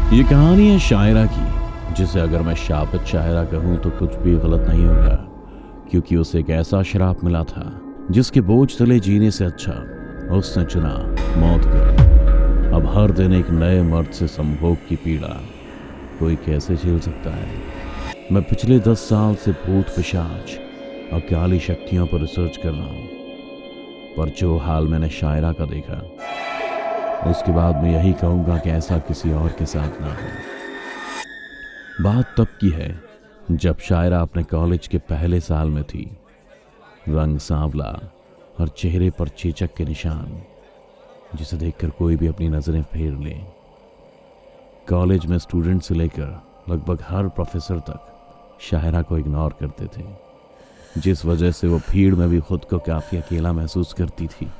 ये कहानी है शायरा की, जिसे अगर मैं शापित शायरा कहूँ तो कुछ भी गलत नहीं होगा, क्योंकि उसे एक ऐसा श्राप मिला था जिसके बोझ तले जीने से अच्छा उसने चुना मौत को। अब हर दिन एक नए मर्द से संभोग की पीड़ा कोई कैसे झेल सकता है। मैं पिछले 10 साल से भूत पिशाच और काली शक्तियों पर रिसर्च कर रहा हूँ, पर जो हाल मैंने शायरा का देखा उसके बाद मैं यही कहूंगा कि ऐसा किसी और के साथ ना हो। बात तब की है जब शायरा अपने कॉलेज के पहले साल में थी। रंग सांवला और चेहरे पर चेचक के निशान, जिसे देखकर कोई भी अपनी नजरें फेर ले। कॉलेज में स्टूडेंट से लेकर लगभग हर प्रोफेसर तक शायरा को इग्नोर करते थे, जिस वजह से वो भीड़ में भी खुद को काफी अकेला महसूस करती थी।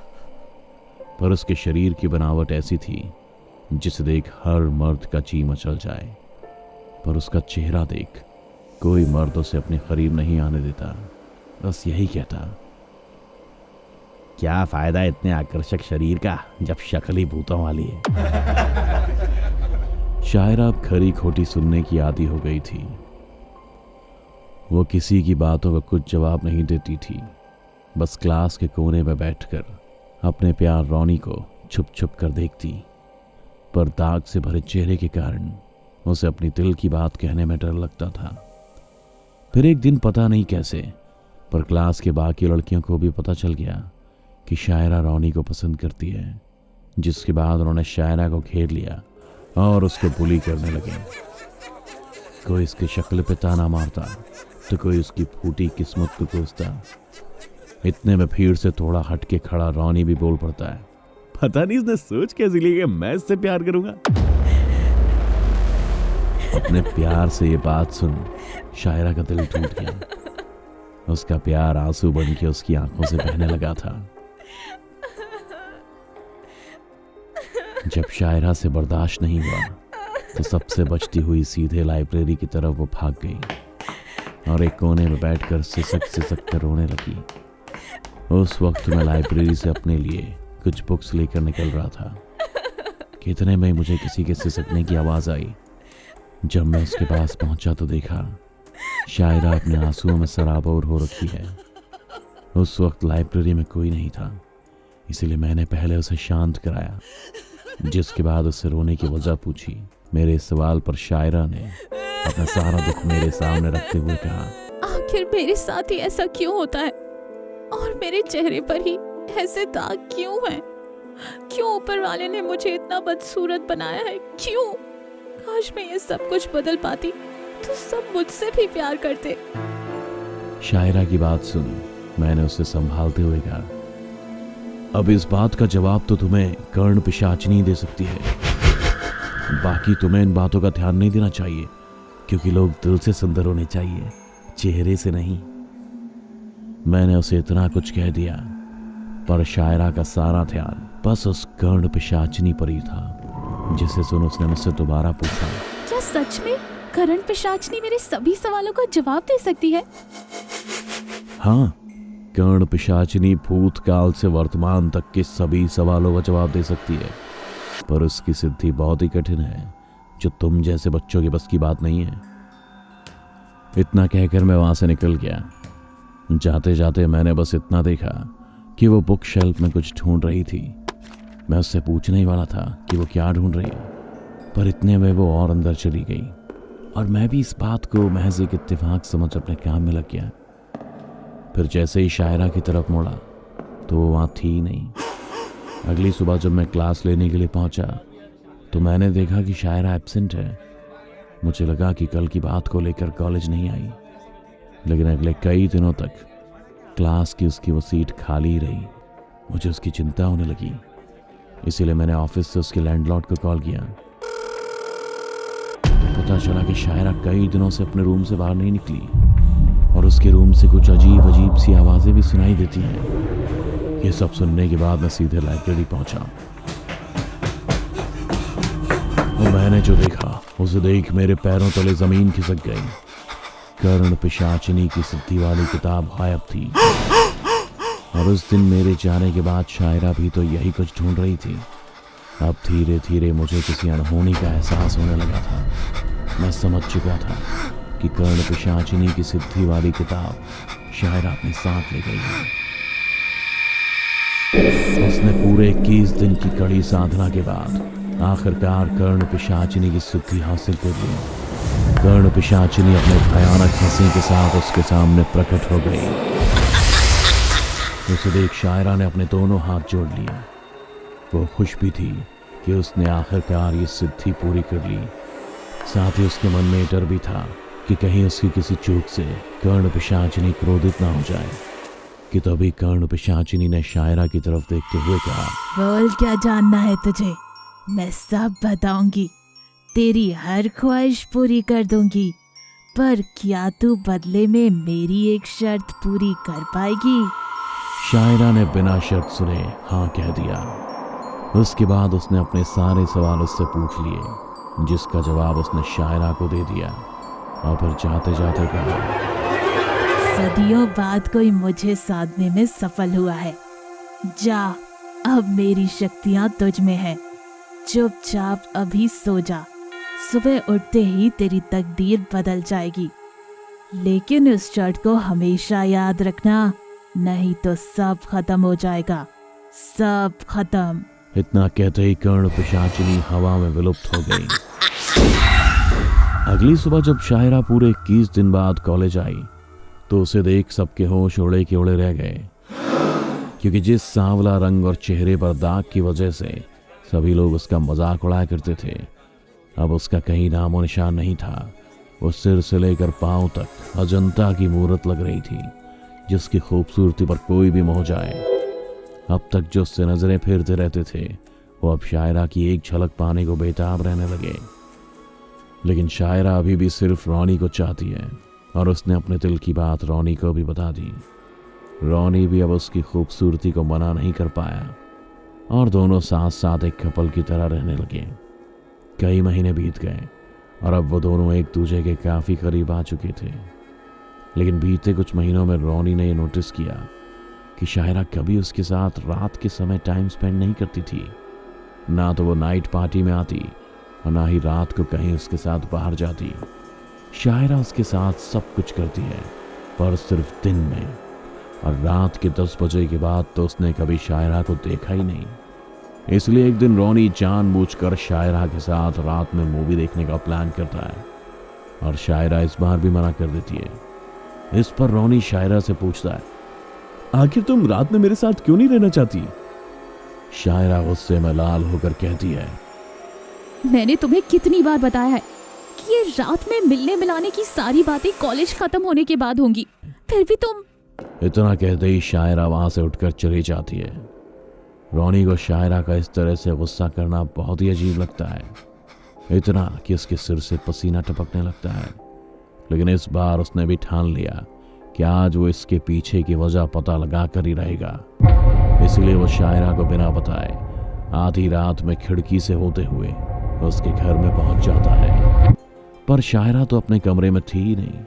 पर उसके शरीर की बनावट ऐसी थी जिसे देख हर मर्द का जी मचल जाए, पर उसका चेहरा देख कोई मर्द उसे अपने करीब नहीं आने देता। बस यही कहता, क्या फायदा इतने आकर्षक शरीर का जब शक्ल ही भूतों वाली है। शायरा अब खरी खोटी सुनने की आदी हो गई थी। वो किसी की बातों का कुछ जवाब नहीं देती थी, बस क्लास के कोने में बैठकर अपने प्यार रोनी को छुप छुप कर देखती। पर दाग से भरे चेहरे के कारण उसे अपनी दिल की बात कहने में डर लगता था। फिर एक दिन पता नहीं कैसे, पर क्लास के बाकी लड़कियों को भी पता चल गया कि शायरा रोनी को पसंद करती है, जिसके बाद उन्होंने शायरा को घेर लिया और उसको बुली करने लगे। कोई इसकी शक्ल पे ताना मारता तो कोई उसकी फूटी किस्मत को कोसता। इतने में भीड़ से थोड़ा हटके खड़ा रोनी भी बोल पड़ता है, पता नहीं इसने सोच कैसी ली कि मैं इससे प्यार करूंगा। अपने प्यार से ये बात सुन शायरा का दिल टूट गया। उसका प्यार आंसू बन के उसकी आंखों से बहने लगा था। जब शायरा से बर्दाश्त नहीं हुआ तो सबसे बचती हुई सीधे लाइब्रेरी की तरफ वो भाग गई और एक कोने में बैठकर सिसक कर रोने लगी। उस वक्त मैं लाइब्रेरी से अपने लिए कुछ बुक्स लेकर निकल रहा था। कितने में मुझे किसी के सिसकने की आवाज आई। जब मैं उसके पास पहुंचा तो देखा शायरा अपने आंसुओं में सराबोर हो रखी है। उस वक्त लाइब्रेरी में कोई नहीं था, इसलिए मैंने पहले उसे शांत कराया, जिसके बाद उससे रोने की वजह पूछी। मेरे इस सवाल पर शायरा ने अपना सारा दुख मेरे सामने रखते हुए कहा, आखिर मेरे साथ ही ऐसा क्यों होता है और मेरे चेहरे पर ही ऐसे दाग क्यों हैं? क्यों ऊपर वाले ने मुझे इतना बदसूरत बनाया है? क्यों? काश मैं ये सब कुछ बदल पाती तो सब मुझसे भी प्यार करते। शायरा की बात सुन मैंने उसे संभालते हुए कहा, अब इस बात का जवाब तो तुम्हें कर्ण पिशाचिनी दे सकती है। बाकी तुम्हें इन बातों का ध्यान नहीं देना चाहिए, क्योंकि लोग दिल से सुंदर होने चाहिए, चेहरे से नहीं। मैंने उसे इतना कुछ कह दिया, पर शायरा का सारा ध्यान बस उस कर्ण पिशाचिनी पर ही था, जिसे सुन उसने मुझसे दोबारा पूछा, क्या सच में कर्ण पिशाचिनी मेरे सभी सवालों का जवाब दे सकती है? हाँ, कर्ण पिशाचिनी भूतकाल से वर्तमान तक के सभी सवालों का जवाब दे सकती है, पर उसकी सिद्धि बहुत ही कठिन है, जो तुम जैसे बच्चों के बस की बात नहीं है। इतना कहकर मैं वहां से निकल गया। जाते जाते मैंने बस इतना देखा कि वो बुक शेल्फ में कुछ ढूंढ रही थी। मैं उससे पूछने ही वाला था कि वो क्या ढूंढ रही है, पर इतने में वो और अंदर चली गई और मैं भी इस बात को महज एक इत्तेफाक समझ अपने काम में लग गया। फिर जैसे ही शायरा की तरफ मुड़ा तो वो वहाँ थी नहीं। अगली सुबह जब मैं क्लास लेने के लिए पहुंचा तो मैंने देखा कि शायरा एब्सेंट है। मुझे लगा कि कल की बात को लेकर कॉलेज नहीं आई, लेकिन अगले कई दिनों तक क्लास की उसकी वो सीट खाली ही रही। मुझे उसकी चिंता होने लगी, इसीलिए मैंने ऑफिस से उसके लैंडलॉर्ड को कॉल किया। पता चला कि शायरा कई दिनों से अपने रूम से बाहर नहीं निकली और उसके रूम से कुछ अजीब अजीब सी आवाजें भी सुनाई देती हैं। ये सब सुनने के बाद मैं सीधे लाइब्रेरी पहुंचा और मैंने जो देखा उसे देख मेरे पैरों तले जमीन खिसक गई। कर्ण पिशाचिनी की सिद्धि वाली किताब गायब थी और उस दिन मेरे जाने के बाद शायरा भी तो यही कुछ ढूंढ रही थी। अब धीरे धीरे मुझे किसी अनहोनी का एहसास होने लगा था। मैं समझ चुका था कि कर्ण पिशाचिनी की सिद्धि वाली किताब शायरा अपने साथ ले गई है। उसने पूरे 21 दिन की कड़ी साधना के बाद आखिरकार कर्ण पिशाचिनी की सिद्धि हासिल कर ली। कर्ण पिशाचिनी अपने भयानक हंसी के साथ उसके सामने प्रकट हो गई। उसे देख शायरा ने अपने दोनों हाथ जोड़ लिए। वो खुश भी थी कि उसने आखिरकार ये सिद्धि पूरी कर ली। साथ ही उसके मन में डर भी था कि कहीं उसकी किसी चूक से कर्ण पिशाचिनी क्रोधित ना हो जाए। कि तभी कर्ण पिशाचिनी ने शायरा की तरफ देखते हुए कहा, बोल, क्या जानना है तुझे? मैं सब बताऊंगी, तेरी हर ख्वाहिश पूरी कर दूंगी, पर क्या तू बदले में मेरी एक शर्त पूरी कर पाएगी? शायरा ने बिना शर्त सुने हाँ कह दिया। उसके बाद उसने अपने सारे सवाल उससे पूछ लिए, जिसका जवाब उसने शायरा को दे दिया और फिर जाते जाते कहा, सदियों बाद कोई मुझे साधने में सफल हुआ है। जा, अब मेरी शक्तियां तुझ में हैं। चुपचाप अभी सो जा, सुबह उठते ही तेरी तकदीर बदल जाएगी। लेकिन इस शर्त को हमेशा याद रखना, नहीं तो सब खत्म हो जाएगा, सब खत्म। इतना कहते ही कर्ण पिशाचिनी हवा में विलुप्त हो गई। अगली सुबह जब शायरा पूरे 21 दिन बाद कॉलेज आई तो उसे देख सबके होश उड़े के उड़े रह गए, क्योंकि जिस सांवला रंग और चेहरे पर दाग की वजह से सभी लोग उसका मजाक उड़ाया करते थे, अब उसका कहीं नामो निशान नहीं था। वो सिर से लेकर पांव तक अजंता की मूर्त लग रही थी, जिसकी खूबसूरती पर कोई भी मोह जाए। अब तक जो उससे नजरें फेरते रहते थे वो अब शायरा की एक झलक पाने को बेताब रहने लगे। लेकिन शायरा अभी भी सिर्फ रोनी को चाहती है और उसने अपने दिल की बात रोनी को भी बता दी। रोनी भी अब उसकी खूबसूरती को मना नहीं कर पाया और दोनों साथ साथ एक कपल की तरह रहने लगे। कई महीने बीत गए और अब वो दोनों एक दूसरे के काफी करीब आ चुके थे। लेकिन बीते कुछ महीनों में रोनी ने नोटिस किया कि शायरा कभी उसके साथ रात के समय टाइम स्पेंड नहीं करती थी। ना तो वो नाइट पार्टी में आती और ना ही रात को कहीं उसके साथ बाहर जाती। शायरा उसके साथ सब कुछ करती है, पर सिर्फ दिन में, और रात के 10 बजे के बाद तो उसने कभी शायरा को देखा ही नहीं। इसलिए एक दिन रोनी जानबूझकर शायरा के साथ रात में मूवी देखने का प्लान करता है और शायरा इस बार भी मना कर देती है। इस पर रोनी शायरा से पूछता है, आखिर तुम रात में मेरे साथ क्यों नहीं रहना चाहती? शायरा गुस्से में लाल होकर कहती है, मैंने तुम्हें कितनी बार बताया है कि ये रात में मिलने मिलाने की सारी बातें कॉलेज खत्म होने के बाद होंगी, फिर भी तुम। इतना कहते ही शायरा वहां से उठकर चली जाती है। रोनी को शायरा का इस तरह से गुस्सा करना बहुत ही अजीब लगता है, इतना कि उसके सिर से पसीना टपकने लगता है। लेकिन इस बार उसने भी ठान लिया कि आज वो इसके पीछे की वजह पता लगा कर ही रहेगा। इसलिए वो शायरा को बिना बताए आधी रात में खिड़की से होते हुए उसके घर में पहुंच जाता है। पर शायरा तो अपने कमरे में थी ही नहीं।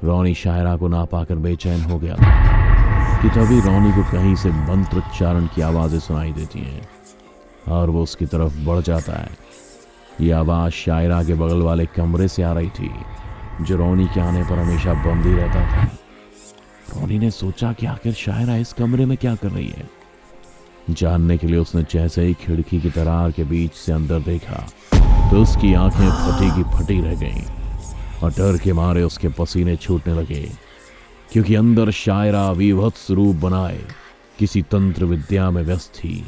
रोनी शायरा को ना पाकर बेचैन हो गया था कि तभी रोनी को कहीं से मंत्रोच्चारण की आवाजें सुनाई देती हैं और वो उसकी तरफ बढ़ जाता है। ये आवाज शायरा के बगल वाले कमरे से आ रही थी, जो रोनी के आने पर हमेशा बंद ही रहता था। रोनी ने सोचा कि आखिर शायरा इस कमरे में क्या कर रही है। जानने के लिए उसने जैसे ही खिड़की की दरार के बीच से अंदर देखा तो उसकी आंखें फटी की फटी रह गईं और डर के मारे उसके पसीने छूटने लगे, क्योंकि अंदर शायरा विभत्स रूप बनाए किसी तंत्र विद्या में व्यस्त थी।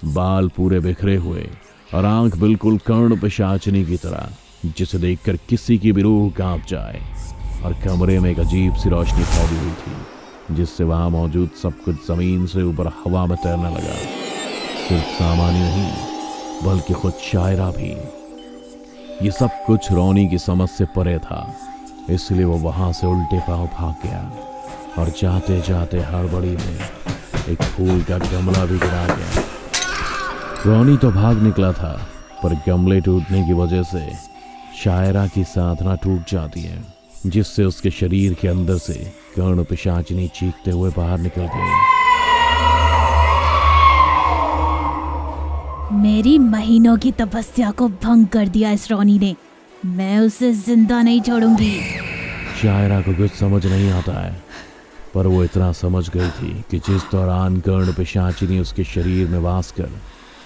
बाल पूरे बिखरे हुए और आंख बिल्कुल कर्ण पिशाचिनी की तरह, जिसे देखकर किसी की भी रूह कांप जाए। और कमरे में एक अजीब सी रोशनी फैली हुई थी, जिससे वहां मौजूद सब कुछ जमीन से ऊपर हवा में तैरने लगा। सिर्फ सामान्य नहीं, बल्कि खुद शायरा भी। ये सब कुछ रोनी की समझ से परे था, इसलिए वो वहां से उल्टे पांव भाग गया और जाते जाते हड़बड़ी में एक फूल का गमला भी गिरा गया। रोनी तो भाग निकला था, पर गमले टूटने की वजह से शायरा की साधना टूट जाती है, जिससे उसके शरीर के अंदर से कर्ण पिशाचिनी चीखते हुए बाहर निकल गई। मेरी महीनों की तपस्या को भंग कर दिया इस रोनी ने। मैं उसे जिंदा नहीं छोड़ूंगी। शायरा को कुछ समझ नहीं आता है, पर वो इतना समझ गई थी कि जिस दौरान कर्ण पिशाचिनी उसके शरीर में वास कर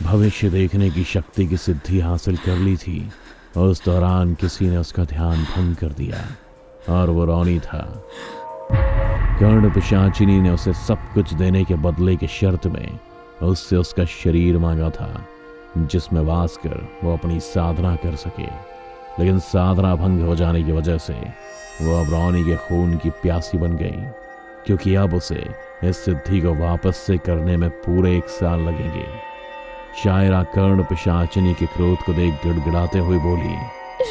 भविष्य देखने की शक्ति की सिद्धि हासिल कर ली थी, उस दौरान किसी ने उसका ध्यान भंग कर दिया, और वो रोनी था। कर्ण पिशाचिनी ने उसे सब कुछ देने के बदले की शर्त में उससे उसका शरीर मांगा था, जिसमें वास कर वो अपनी साधना कर सके। लेकिन साधना भंग हो जाने की वजह से वो अब रोनी के खून की प्यासी बन गई, क्योंकि अब उसे इस सिद्धि को वापस से करने में पूरे 1 साल लगेंगे। शायरा कर्ण पिशाचिनी के क्रोध को देख गिड़गिड़ाते हुए बोली,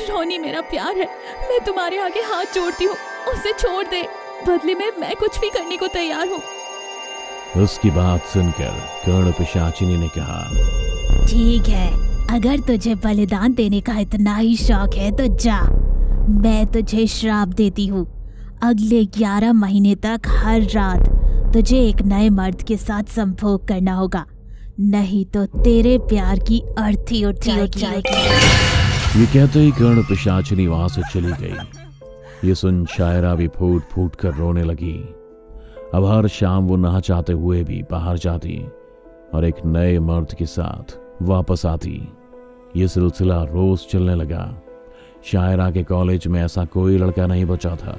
रोनी मेरा प्यार है, मैं तुम्हारे आगे हाथ जोड़ती हूँ, उसे छोड़ दे, बदले में मैं कुछ भी करने को तैयार हूँ। उसकी बात सुनकर कर्ण पिशाचिनी ने कहा, ठीक है, अगर तुझे बलिदान देने का इतना ही शौक है तो जा, मैं तुझे श्राप देती हूँ। अगले 11 महीने तक हर रात तुझे एक नए मर्द के साथ संभोग करना होगा, नहीं तो तेरे प्यार की अर्थी उठ जाएगी। ये कहते ही कर्ण पिशाचिनी वहां से चली गई। ये सुन शायरा भी फूट फूट कर रोने लगी। अब हर शाम वो ना चाहते हुए भी बाहर जाती और एक नए मर्द के साथ वापस आती। ये सिलसिला रोज चलने लगा। शायरा के कॉलेज में ऐसा कोई लड़का नहीं बचा था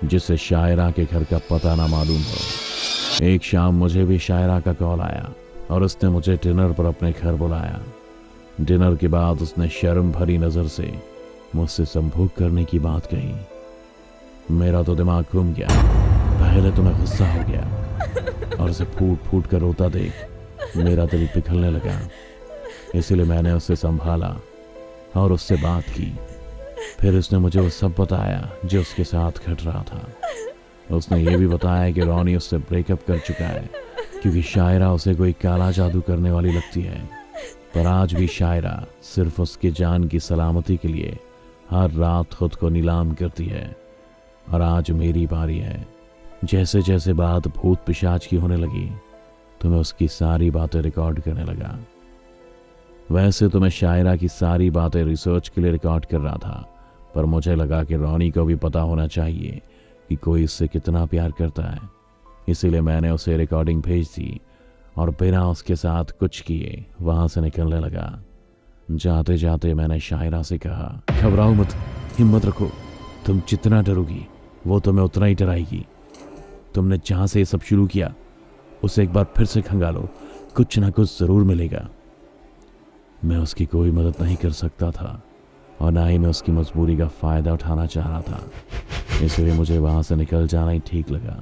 जिसे शायरा के घर का पता ना मालूम हो। एक शाम मुझे भी शायरा का कॉल आया और उसने मुझे डिनर पर अपने घर बुलाया। डिनर के बाद उसने शर्म भरी नजर से मुझसे संभोग करने की बात कही। मेरा तो दिमाग घूम गया। पहले तो मैं गुस्सा हो गया और उसे फूट फूट कर रोता देख मेरा दिल पिघलने लगा। इसलिए मैंने उसे संभाला और उससे बात की। फिर उसने मुझे वो सब बताया जो उसके साथ घट रहा था। उसने ये भी बताया कि रोनी उससे ब्रेकअप कर चुका है क्योंकि शायरा उसे कोई काला जादू करने वाली लगती है। पर आज भी शायरा सिर्फ उसकी जान की सलामती के लिए हर रात खुद को नीलाम करती है। और आज मेरी बारी है। जैसे जैसे बात भूत पिशाच की होने लगी तो मैं उसकी सारी बातें रिकॉर्ड करने लगा। वैसे तो मैं शायरा की सारी बातें रिसर्च के लिए रिकॉर्ड कर रहा था, पर मुझे लगा कि रोनी को भी पता होना चाहिए कि कोई इससे कितना प्यार करता है। इसीलिए मैंने उसे रिकॉर्डिंग भेज दी और बिना उसके साथ कुछ किए वहां से निकलने लगा। जाते जाते मैंने शायरा से कहा, घबराओ मत, हिम्मत रखो। तुम जितना डरोगी वो तुम्हें उतना ही डराएगी। तुमने जहां से ये सब शुरू किया उसे एक बार फिर से खंगालो, कुछ ना कुछ जरूर मिलेगा। मैं उसकी कोई मदद नहीं कर सकता था और ना ही मैं उसकी मजबूरी का फायदा उठाना चाह रहा था, इसलिए मुझे वहां से निकल जाना ही ठीक लगा।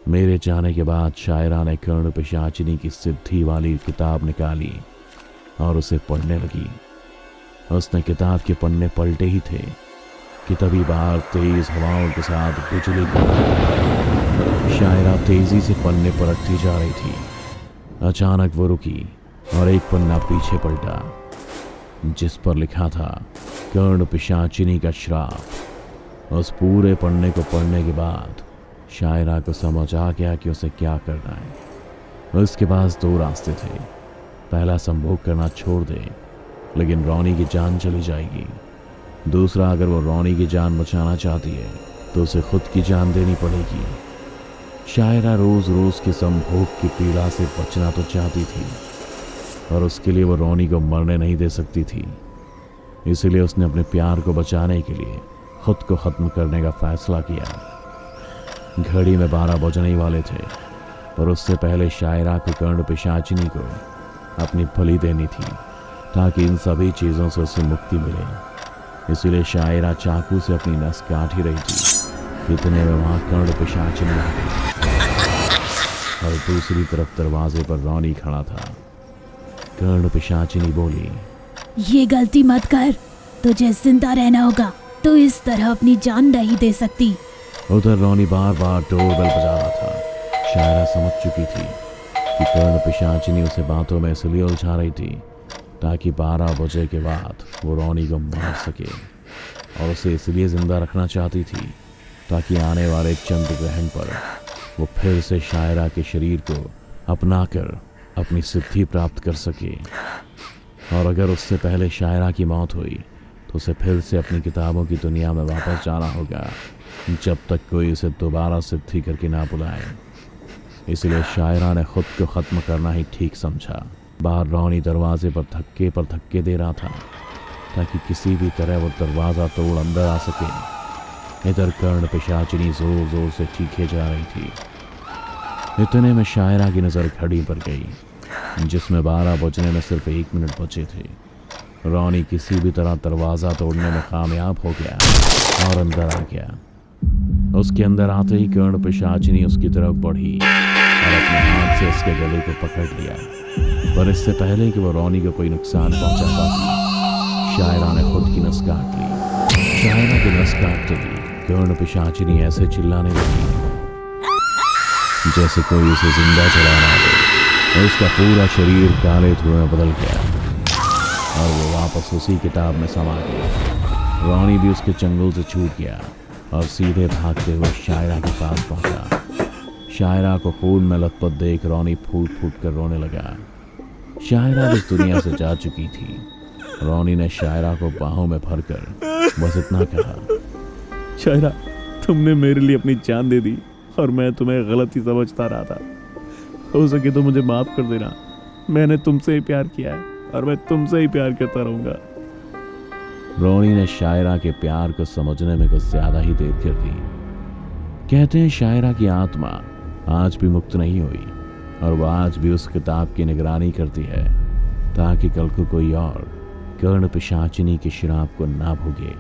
मेरे जाने के बाद शायरा ने कर्ण पिशाचिनी की सिद्धि वाली किताब निकाली और उसे पढ़ने लगी। उसने किताब के पन्ने पलटे ही थे कि तभी बाहर तेज हवाओं के साथ बिजली गिरी। शायरा तेजी से पन्ने पलटती जा रही थी। अचानक वो रुकी और एक पन्ना पीछे पलटा जिस पर लिखा था कर्ण पिशाचिनी का श्राप। उस पूरे पन्ने को पढ़ने के बाद शायरा को समझ आ गया कि उसे क्या करना है। उसके पास 2 रास्ते थे। पहला संभोग करना छोड़ दे लेकिन रोनी की जान चली जाएगी। दूसरा, अगर वो रोनी की जान बचाना चाहती है तो उसे खुद की जान देनी पड़ेगी। शायरा रोज रोज के संभोग की पीड़ा से बचना तो चाहती थी और उसके लिए वो रोनी को मरने नहीं दे सकती थी। इसलिए उसने अपने प्यार को बचाने के लिए खुद को खत्म करने का फैसला किया। घड़ी में 12 बजने ही वाले थे और उससे पहले शायरा को कर्ण पिशाचिनी को अपनी बलि देनी थी ताकि इन सभी चीज़ों से उसे मुक्ति मिले। इसीलिए शायरा चाकू से अपनी नस काट ही रही थी। इतने में वहाँ कर्ण पिशाचिनी आ गई और दूसरी तरफ दरवाजे पर रोनी खड़ा था। कर्ण पिशाचिनी बोली, ये गलती मत कर, तुझे जिंदा रहना होगा, तो इस तरह अपनी जान नहीं दे सकती। उधर रोनी बार बार डोरबेल बजा रहा था। शायरा समझ चुकी थी कि कर्ण पिशाचिनी उसे बातों में इसलिए उलझा रही थी ताकि 12 बजे के बाद वो रोनी को मार सके और उसे इसलिए जिंदा रखना चाहती थी ताकि आने वाले चंद्र ग्रहण पर वो फिर से शायरा के शरीर को अपनाकर अपनी सिद्धि प्राप्त कर सके। और अगर उससे पहले शायरा की मौत हुई तो उसे फिर से अपनी किताबों की दुनिया में वापस जाना होगा, जब तक कोई उसे दोबारा सिद्धि करके ना बुलाए। इसलिए शायरा ने खुद को ख़त्म करना ही ठीक समझा। बाहर रोनी दरवाजे पर धक्के दे रहा था ताकि किसी भी तरह वो दरवाज़ा तोड़ अंदर आ सके। इधर कर्ण पिशाचिनी जोर जोर से चीखे जा रही थी। इतने में शायरा की नज़र घड़ी पर गई जिसमें 12 बजने में सिर्फ 1 मिनट बचे थे। रोनी किसी भी तरह दरवाज़ा तोड़ने में कामयाब हो गया और अंदर आ गया। उसके अंदर आते ही कर्ण पिशाचिनी उसकी तरफ बढ़ी और अपने हाथ से उसके गले को पकड़ लिया। पर इससे पहले कि वो रोनी को कोई नुकसान पहुंचा पाती, शायरा ने खुद की नस काट ली। शायरा की नस काटते ही कर्ण पिशाचिनी ऐसे चिल्लाने लगी जैसे कोई उसे जिंदा जला रहा हो, और उसका पूरा शरीर काले धुएं में बदल गया और वो वापस उसी किताब में समा गया। रोनी भी उसके चंगुल से छूट गया और सीधे भागते हुए शायरा के पास पहुंचा। शायरा को खून में लथपथ देख रोनी फूट फूट कर रोने लगा। शायरा इस दुनिया से जा चुकी थी। रोनी ने शायरा को बाहों में भरकर बस इतना कहा, शायरा, तुमने मेरे लिए अपनी जान दे दी और मैं तुम्हें गलत ही समझता रहा था। हो सके तो मुझे माफ कर देना। मैंने तुमसे ही प्यार किया है और मैं तुमसे ही प्यार करता रहूंगा। रोनी ने शायरा के प्यार को समझने में कुछ ज्यादा ही देर कर दी। कहते हैं शायरा की आत्मा आज भी मुक्त नहीं हुई और वह आज भी उस किताब की निगरानी करती है ताकि कल को कोई और कर्ण पिशाचिनी के श्राप को ना भोगे।